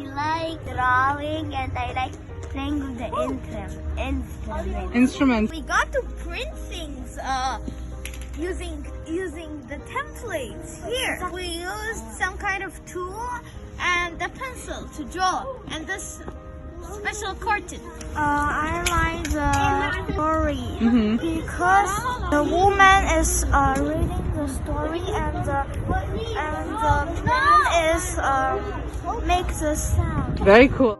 like drawing and I like playing with the instruments. We got to print things using the templates here. We used some kind of tool and the pencil to draw and this special curtain. I like the story because the woman is reading the story and the man is makes the sound. Very cool.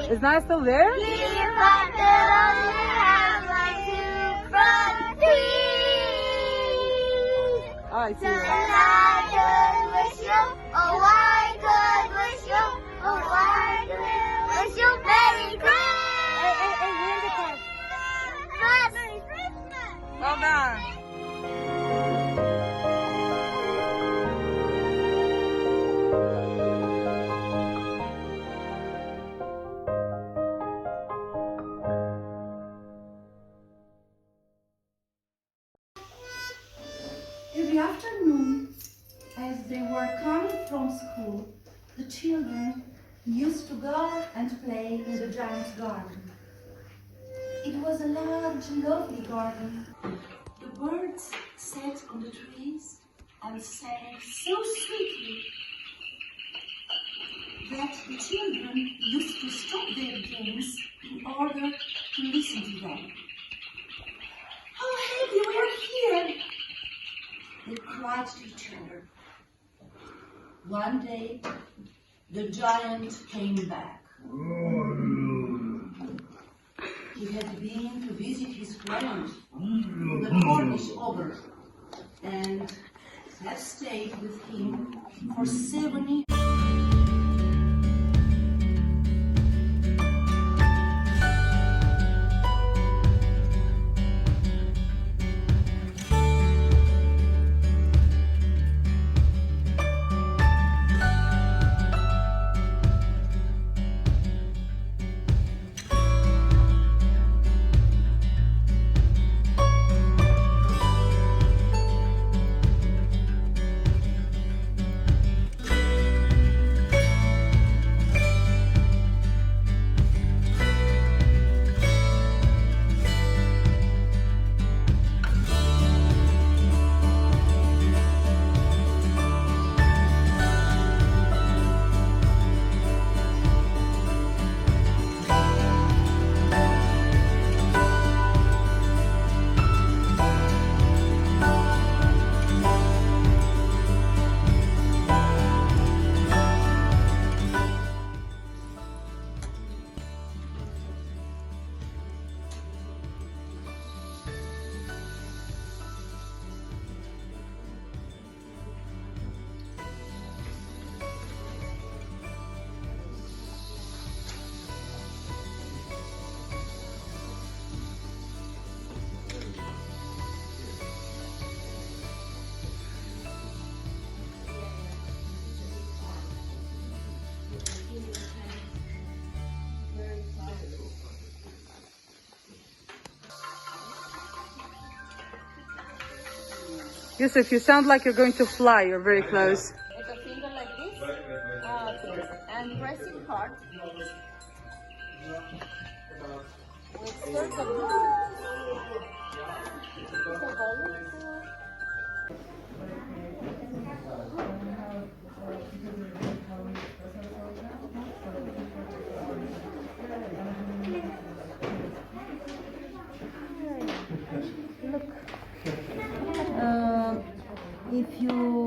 Is Naya still there? Oh, I see Well done. Every afternoon, as they were coming from school, the children used to go and play in the giant garden. It was a large, lovely garden. The birds sat on the trees and sang so sweetly that the children used to stop their games in order to listen to them. "How happy we are here!" they cried to each other. One day, the giant came back. He had been to visit his friend, the Cornish ogre, and had stayed with him for 7 years. Yusuf, you sound like you're going to fly. You're very close. With a finger like this, and pressing hard. With circle. Look. If you